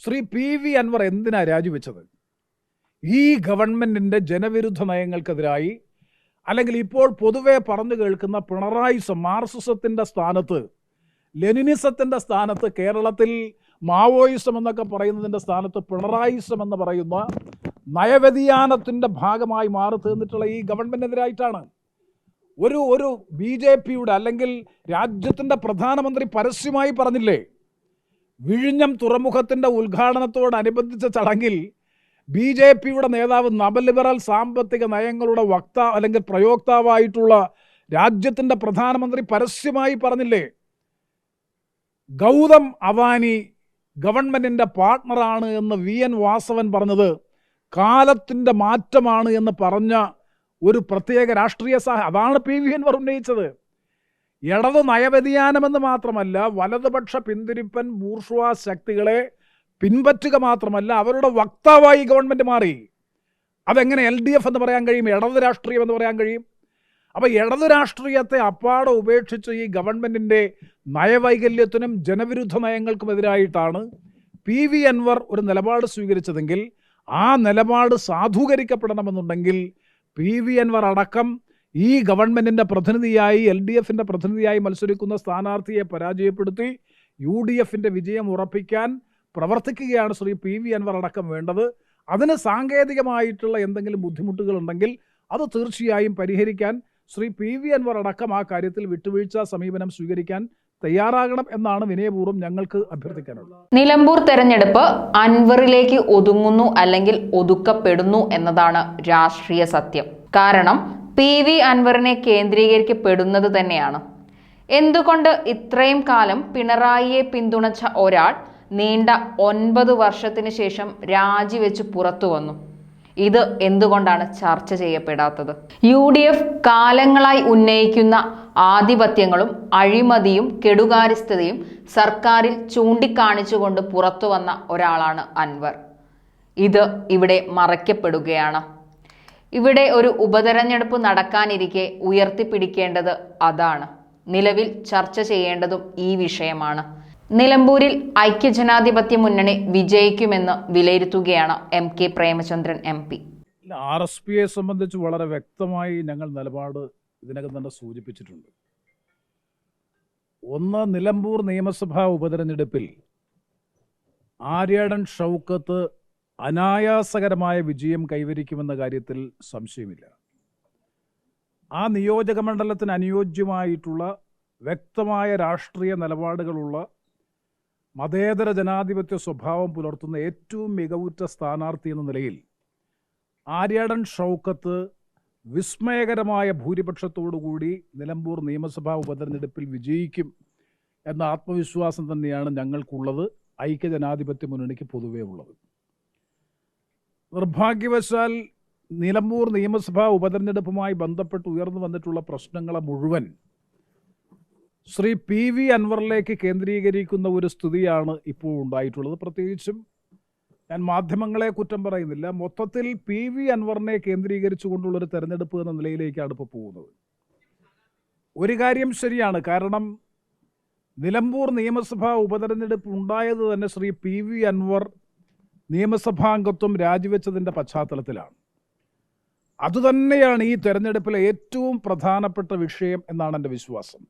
Shri P V Anwar എന്തിനാ രാജിവെച്ചത്? ഈ ഗവൺമെന്റിന്റെ ജനവിരുദ്ധ നയങ്ങൾക്കെതിരായി, അല്ലെങ്കിൽ ഇപ്പോൾ പൊതുവെ പറഞ്ഞു കേൾക്കുന്ന പിണറായിസം, മാർക്സിസത്തിന്റെ സ്ഥാനത്ത്, ലെനിനിസത്തിന്റെ സ്ഥാനത്ത്, കേരളത്തിൽ മാവോയിസം എന്നൊക്കെ പറയുന്നതിൻ്റെ സ്ഥാനത്ത് പിണറായിസം എന്ന് പറയുന്ന നയവ്യതിയാനത്തിൻ്റെ ഭാഗമായി മാറി തീർന്നിട്ടുള്ള ഈ ഗവൺമെന്റിനെതിരായിട്ടാണ്. ഒരു ബി ജെ പിയുടെ അല്ലെങ്കിൽ രാജ്യത്തിൻ്റെ പ്രധാനമന്ത്രി പരസ്യമായി പറഞ്ഞില്ലേ, വിഴിഞ്ഞം തുറമുഖത്തിൻ്റെ ഉദ്ഘാടനത്തോടനുബന്ധിച്ച ചടങ്ങിൽ ബി ജെ പിയുടെ നേതാവ് നവലിബറൽ സാമ്പത്തിക നയങ്ങളുടെ അല്ലെങ്കിൽ പ്രയോക്താവായിട്ടുള്ള രാജ്യത്തിൻ്റെ പ്രധാനമന്ത്രി പരസ്യമായി പറഞ്ഞില്ലേ, ഗൗതം അദാനി ഗവൺമെന്റിന്റെ പാർട്ട്ണറാണ് എന്ന് വി എൻ വാസവൻ പറഞ്ഞത് കാലത്തിൻ്റെ മാറ്റമാണ് എന്ന് പറഞ്ഞ ഒരു പ്രത്യേക രാഷ്ട്രീയ അതാണ് പി വി അൻവർ ഉന്നയിച്ചത്. ഇടത് നയവ്യതിയാനമെന്ന് മാത്രമല്ല, വലതുപക്ഷ പിന്തിരിപ്പൻ ബൂർഷ്വാ ശക്തികളെ പിൻപറ്റുക മാത്രമല്ല, അവരുടെ വക്താവായി ഗവൺമെന്റ് മാറി. അതെങ്ങനെ LDF എന്ന് പറയാൻ കഴിയും, ഇടത് രാഷ്ട്രീയം എന്ന് പറയാൻ കഴിയും? അപ്പോൾ ഇടത് രാഷ്ട്രീയത്തെ അപ്പാടെ ഉപേക്ഷിച്ച് ഈ ഗവൺമെന്റിന്റെ നയവൈകല്യത്തിനും ജനവിരുദ്ധ നയങ്ങൾക്കുമെതിരായിട്ടാണ് പി വി അൻവർ ഒരു നിലപാട് സ്വീകരിച്ചതെങ്കിൽ, ആ നിലപാട് സാധൂകരിക്കപ്പെടണമെന്നുണ്ടെങ്കിൽ പി വി അൻവർ അടക്കം ഈ ഗവൺമെന്റിന്റെ പ്രതിനിധിയായി, LDFന്റെ പ്രതിനിധിയായി മത്സരിക്കുന്ന സ്ഥാനാർത്ഥിയെ പരാജയപ്പെടുത്തി UDFന്റെ വിജയം ഉറപ്പിക്കാൻ പ്രവർത്തിക്കുകയാണ് ശ്രീ പി വി അൻവർ അടക്കം വേണ്ടത്. അതിന് സാങ്കേതികമായിട്ടുള്ള എന്തെങ്കിലും ബുദ്ധിമുട്ടുകളുണ്ടെങ്കിൽ അത് തീർച്ചയായും പരിഹരിക്കാൻ ശ്രീ പി വി അൻവർ അടക്കം ആ കാര്യത്തിൽ വിട്ടുവീഴ്ച സമീപനം സ്വീകരിക്കാൻ തയ്യാറാകണം എന്നാണ് വിനയപൂർവ്വം ഞങ്ങൾക്ക് അഭ്യർത്ഥിക്കാനുള്ളത്. നിലമ്പൂർ തെരഞ്ഞെടുപ്പ് അൻവറിലേക്ക് ഒതുങ്ങുന്നു അല്ലെങ്കിൽ ഒതുക്കപ്പെടുന്നു എന്നതാണ് രാഷ്ട്രീയ സത്യം. കാരണം പി വി അൻവറിനെ കേന്ദ്രീകരിക്കപ്പെടുന്നത് തന്നെയാണ്. എന്തുകൊണ്ട് ഇത്രയും കാലം പിണറായിയെ പിന്തുണച്ച ഒരാൾ നീണ്ട 9 വർഷത്തിന് ശേഷം രാജിവെച്ച് പുറത്തു വന്നു? ഇത് എന്തുകൊണ്ടാണ് ചർച്ച ചെയ്യപ്പെടാത്തത്? UDF കാലങ്ങളായി ഉന്നയിക്കുന്ന ആധിപത്യങ്ങളും അഴിമതിയും കെടുകാര്യസ്ഥതയും സർക്കാരിൽ ചൂണ്ടിക്കാണിച്ചുകൊണ്ട് പുറത്തു വന്ന ഒരാളാണ് അൻവർ. ഇത് ഇവിടെ മറയ്ക്കപ്പെടുകയാണ്. ഇവിടെ ഒരു ഉപതെരഞ്ഞെടുപ്പ് നടക്കാനിരിക്കെ ഉയർത്തിപ്പിടിക്കേണ്ടത് അതാണ്. നിലവിൽ ചർച്ച ചെയ്യേണ്ടതും ഈ വിഷയമാണ്. നിലമ്പൂരിൽ ഐക്യജനാധിപത്യ മുന്നണി വിജയിക്കുമെന്ന് വിലയിരുത്തുകയാണ് MK പ്രേമചന്ദ്രൻ MP. RSPയെ സംബന്ധിച്ച് വളരെ വ്യക്തമായി ഞങ്ങൾ നിലപാട് ഇതിനകം തന്നെ സൂചിപ്പിച്ചിട്ടുണ്ട്. ഒന്ന്, നിലമ്പൂർ നിയമസഭാ ഉപതെരഞ്ഞെടുപ്പിൽ ആര്യാടൻ ഷൗക്കത്ത് അനായാസകരമായ വിജയം കൈവരിക്കുമെന്ന കാര്യത്തിൽ സംശയമില്ല. ആ നിയോജക മണ്ഡലത്തിന് അനുയോജ്യമായിട്ടുള്ള വ്യക്തമായ രാഷ്ട്രീയ നിലപാടുകളുള്ള മതേതര ജനാധിപത്യ സ്വഭാവം പുലർത്തുന്ന ഏറ്റവും മികവുറ്റ സ്ഥാനാർത്ഥി എന്ന നിലയിൽ ആര്യാടൻ ഷൗക്കത്ത് വിസ്മയകരമായ ഭൂരിപക്ഷത്തോടുകൂടി നിലമ്പൂർ നിയമസഭാ ഉപതെരഞ്ഞെടുപ്പിൽ വിജയിക്കും എന്ന ആത്മവിശ്വാസം തന്നെയാണ് ഞങ്ങൾക്കുള്ളത്, ഐക്യജനാധിപത്യ മുന്നണിക്ക് പൊതുവേ ഉള്ളത്. നിർഭാഗ്യവശാൽ നിലമ്പൂർ നിയമസഭാ ഉപതെരഞ്ഞെടുപ്പുമായി ബന്ധപ്പെട്ട് ഉയർന്നു വന്നിട്ടുള്ള പ്രശ്നങ്ങളെ മുഴുവൻ ശ്രീ പി വി അൻവറിലേക്ക് കേന്ദ്രീകരിക്കുന്ന ഒരു സ്ഥിതിയാണ് ഇപ്പോൾ ഉണ്ടായിട്ടുള്ളത്. പ്രത്യേകിച്ചും ഞാൻ മാധ്യമങ്ങളെ കുറ്റം പറയുന്നില്ല, മൊത്തത്തിൽ പി വി അൻവറിനെ കേന്ദ്രീകരിച്ചുകൊണ്ടുള്ളൊരു തെരഞ്ഞെടുപ്പ് എന്ന നിലയിലേക്കാണ് ഇപ്പോൾ പോകുന്നത്. ഒരു കാര്യം ശരിയാണ്, കാരണം നിലമ്പൂർ നിയമസഭാ ഉപതെരഞ്ഞെടുപ്പ് ഉണ്ടായത് തന്നെ ശ്രീ പി വി അൻവർ നിയമസഭാംഗത്വം രാജിവെച്ചതിൻ്റെ പശ്ചാത്തലത്തിലാണ്. അതുതന്നെയാണ് ഈ തെരഞ്ഞെടുപ്പിലെ ഏറ്റവും പ്രധാനപ്പെട്ട വിഷയം എന്നാണ് എൻ്റെ വിശ്വാസം.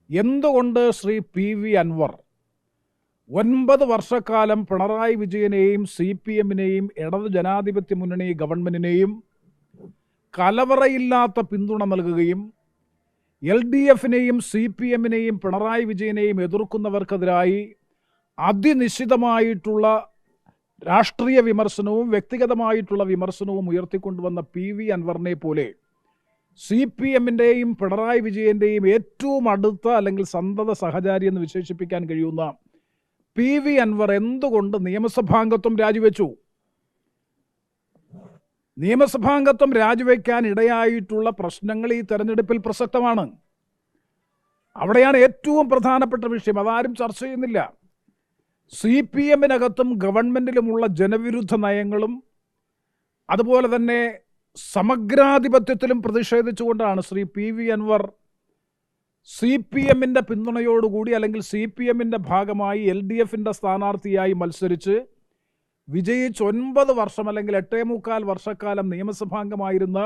എന്തുകൊണ്ട് ശ്രീ പി വി അൻവർ 9 വർഷക്കാലം പിണറായി വിജയനെയും CPMനെയും ഇടതു ജനാധിപത്യ മുന്നണി ഗവൺമെന്റിനെയും കലവറയില്ലാത്ത പിന്തുണ നൽകുകയും LDFനെയും CPMനെയും പിണറായി വിജയനെയും എതിർക്കുന്നവർക്കെതിരായി അതിനിശ്ചിതമായിട്ടുള്ള രാഷ്ട്രീയ വിമർശനവും വ്യക്തിഗതമായിട്ടുള്ള വിമർശനവും ഉയർത്തിക്കൊണ്ടുവന്ന പി വി അൻവറിനെ പോലെ CPMന്റെയും പിണറായി വിജയന്റെയും ഏറ്റവും അടുത്ത അല്ലെങ്കിൽ സന്തത സഹചാരി എന്ന് വിശേഷിപ്പിക്കാൻ കഴിയുന്ന പി വി അൻവർ എന്തുകൊണ്ട് നിയമസഭാംഗത്വം രാജിവെച്ചു? നിയമസഭാംഗത്വം രാജിവെക്കാൻ ഇടയായിട്ടുള്ള പ്രശ്നങ്ങൾ ഈ തെരഞ്ഞെടുപ്പിൽ പ്രസക്തമാണ്. അവിടെയാണ് ഏറ്റവും പ്രധാനപ്പെട്ട വിഷയം. അതാരും ചർച്ച ചെയ്യുന്നില്ല. CPMനകത്തും ഗവൺമെന്റിലുമുള്ള ജനവിരുദ്ധ നയങ്ങളും അതുപോലെ തന്നെ സമഗ്രാധിപത്യത്തിലും പ്രതിഷേധിച്ചുകൊണ്ടാണ് ശ്രീ പി വി അൻവർ CPM-ന്റെ പിന്തുണയോടുകൂടി അല്ലെങ്കിൽ CPM-ന്റെ ഭാഗമായി LDF-ന്റെ സ്ഥാനാർത്ഥിയായി മത്സരിച്ച് വിജയിച്ച് 9 വർഷം അല്ലെങ്കിൽ 8.25 വർഷക്കാലം നിയമസഭാംഗമായിരുന്ന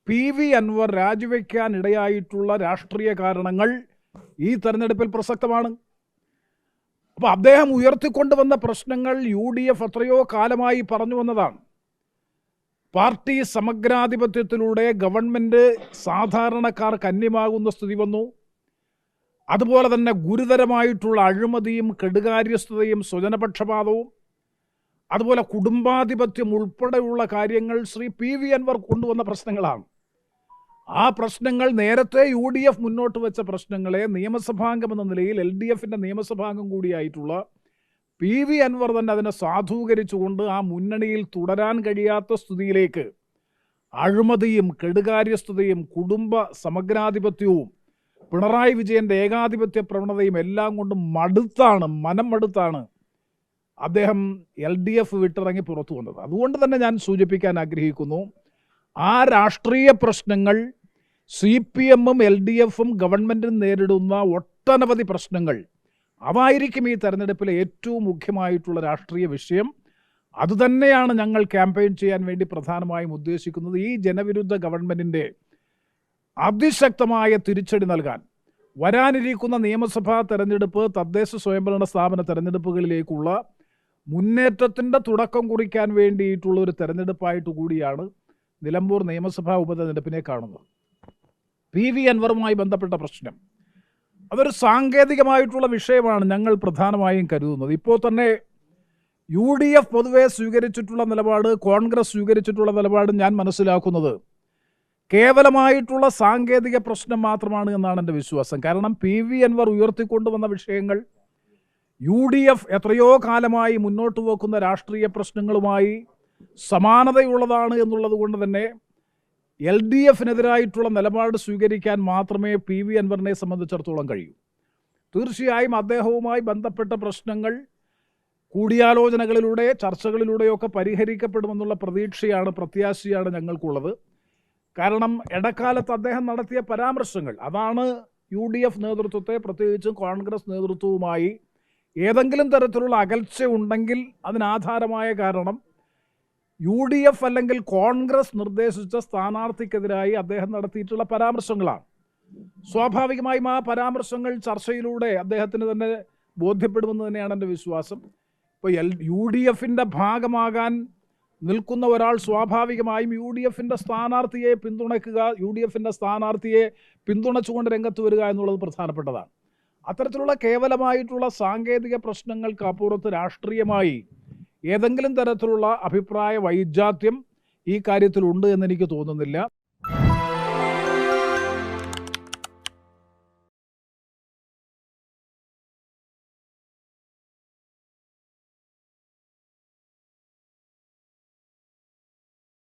PV അൻവർ രാജിവെക്കാൻ ഇടയായിട്ടുള്ള രാഷ്ട്രീയ കാരണങ്ങൾ ഈ തെരഞ്ഞെടുപ്പിൽ പ്രസക്തമാണ്. അപ്പോൾ അദ്ദേഹം ഉയർത്തിക്കൊണ്ടുവന്ന പ്രശ്നങ്ങൾ UDF എത്രയോ കാലമായി പറഞ്ഞു വന്നതാണ്. പാർട്ടി സമഗ്രാധിപത്യത്തിലൂടെ ഗവൺമെൻറ് സാധാരണക്കാർക്ക് അന്യമാകുന്ന സ്ഥിതി വന്നു. അതുപോലെ തന്നെ ഗുരുതരമായിട്ടുള്ള അഴിമതിയും കെടുകാര്യസ്ഥതയും സ്വജനപക്ഷപാതവും അതുപോലെ കുടുംബാധിപത്യം ഉൾപ്പെടെയുള്ള കാര്യങ്ങൾ ശ്രീ PV അൻവർ കൊണ്ടുവന്ന പ്രശ്നങ്ങളാണ്. ആ പ്രശ്നങ്ങൾ നേരത്തെ UDF മുന്നോട്ട് വെച്ച പ്രശ്നങ്ങളെ നിയമസഭാംഗം എന്ന നിലയിൽ LDF-ന്റെ നിയമസഭാംഗം കൂടിയായിട്ടുള്ള PV അൻവർ തന്നെ അതിനെ സാധൂകരിച്ചുകൊണ്ട് ആ മുന്നണിയിൽ തുടരാൻ കഴിയാത്ത സ്ഥിതിയിലേക്ക് അഴിമതിയും കെടുകാര്യസ്ഥതയും കുടുംബ സമഗ്രാധിപത്യവും പിണറായി വിജയൻ്റെ ഏകാധിപത്യ പ്രവണതയും എല്ലാം കൊണ്ട് മനം മടുത്താണ് അദ്ദേഹം LDF വിട്ടിറങ്ങി പുറത്തു വന്നത്. അതുകൊണ്ട് തന്നെ ഞാൻ സൂചിപ്പിക്കാൻ ആഗ്രഹിക്കുന്നു, ആ രാഷ്ട്രീയ പ്രശ്നങ്ങൾ CPM-ഉം LDF-ഉം ഗവൺമെൻറ്റും നേരിടുന്ന ഒട്ടനവധി പ്രശ്നങ്ങൾ അതായിരിക്കും ഈ തെരഞ്ഞെടുപ്പിലെ ഏറ്റവും മുഖ്യമായിട്ടുള്ള രാഷ്ട്രീയ വിഷയം. അതുതന്നെയാണ് ഞങ്ങൾ ക്യാമ്പയിൻ ചെയ്യാൻ വേണ്ടി പ്രധാനമായും ഉദ്ദേശിക്കുന്നത്. ഈ ജനവിരുദ്ധ ഗവൺമെൻറ്റിൻ്റെ അതിശക്തമായ തിരിച്ചടി നൽകാൻ വരാനിരിക്കുന്ന നിയമസഭാ തെരഞ്ഞെടുപ്പ്, തദ്ദേശ സ്വയംഭരണ സ്ഥാപന തെരഞ്ഞെടുപ്പുകളിലേക്കുള്ള മുന്നേറ്റത്തിൻ്റെ തുടക്കം കുറിക്കാൻ വേണ്ടിയിട്ടുള്ള ഒരു തെരഞ്ഞെടുപ്പായിട്ട് കൂടിയാണ് നിലമ്പൂർ നിയമസഭാ ഉപതെരഞ്ഞെടുപ്പിനെ കാണുന്നത്. PV അൻവറുമായി ബന്ധപ്പെട്ട പ്രശ്നം അതൊരു സാങ്കേതികമായിട്ടുള്ള വിഷയമാണ് ഞങ്ങൾ പ്രധാനമായും കരുതുന്നത്. ഇപ്പോൾ തന്നെ UDF പൊതുവെ സ്വീകരിച്ചിട്ടുള്ള നിലപാട്, കോൺഗ്രസ് സ്വീകരിച്ചിട്ടുള്ള നിലപാട് ഞാൻ മനസ്സിലാക്കുന്നത് കേവലമായിട്ടുള്ള സാങ്കേതിക പ്രശ്നം മാത്രമാണ് എന്നാണ് എൻ്റെ വിശ്വാസം. കാരണം PV അൻവർ ഉയർത്തിക്കൊണ്ടുവന്ന വിഷയങ്ങൾ UDF എത്രയോ കാലമായി മുന്നോട്ട് വെക്കുന്ന രാഷ്ട്രീയ പ്രശ്നങ്ങളുമായി സമാനതയുള്ളതാണ് എന്നുള്ളത് കൊണ്ട് തന്നെ LDF-നെതിരായിട്ടുള്ള നിലപാട് സ്വീകരിക്കാൻ മാത്രമേ PV അൻവറിനെ സംബന്ധിച്ചിടത്തോളം കഴിയൂ. തീർച്ചയായും അദ്ദേഹവുമായി ബന്ധപ്പെട്ട പ്രശ്നങ്ങൾ കൂടിയാലോചനകളിലൂടെ, ചർച്ചകളിലൂടെയൊക്കെ പരിഹരിക്കപ്പെടുമെന്നുള്ള പ്രത്യാശയാണ് ഞങ്ങൾക്കുള്ളത്. കാരണം ഇടക്കാലത്ത് അദ്ദേഹം നടത്തിയ പരാമർശങ്ങൾ അതാണ് UDF നേതൃത്വത്തെ, പ്രത്യേകിച്ചും കോൺഗ്രസ് നേതൃത്വവുമായി ഏതെങ്കിലും തരത്തിലുള്ള അകൽച്ച ഉണ്ടെങ്കിൽ അതിനാധാരമായ കാരണം UDF അല്ലെങ്കിൽ കോൺഗ്രസ് നിർദ്ദേശിച്ച സ്ഥാനാർത്ഥിക്കെതിരായി അദ്ദേഹം നടത്തിയിട്ടുള്ള പരാമർശങ്ങളാണ്. സ്വാഭാവികമായും ആ പരാമർശങ്ങൾ ചർച്ചയിലൂടെ അദ്ദേഹത്തിന് തന്നെ ബോധ്യപ്പെടുമെന്ന് തന്നെയാണ് എൻ്റെ വിശ്വാസം. ഇപ്പോൾ UDF-ന്റെ ഭാഗമാകാൻ നിൽക്കുന്ന ഒരാൾ സ്വാഭാവികമായും UDF-ന്റെ സ്ഥാനാർത്ഥിയെ പിന്തുണയ്ക്കുക, UDF-ന്റെ സ്ഥാനാർത്ഥിയെ പിന്തുണച്ചുകൊണ്ട് രംഗത്ത് വരിക എന്നുള്ളത് പ്രധാനപ്പെട്ടതാണ്. അത്തരത്തിലുള്ള കേവലമായിട്ടുള്ള സാങ്കേതിക പ്രശ്നങ്ങൾക്ക് അപ്പുറത്ത് രാഷ്ട്രീയമായി ഏതെങ്കിലും തരത്തിലുള്ള അഭിപ്രായ വൈജാത്യം ഈ കാര്യത്തിലുണ്ട് എന്നെനിക്ക് തോന്നുന്നില്ല.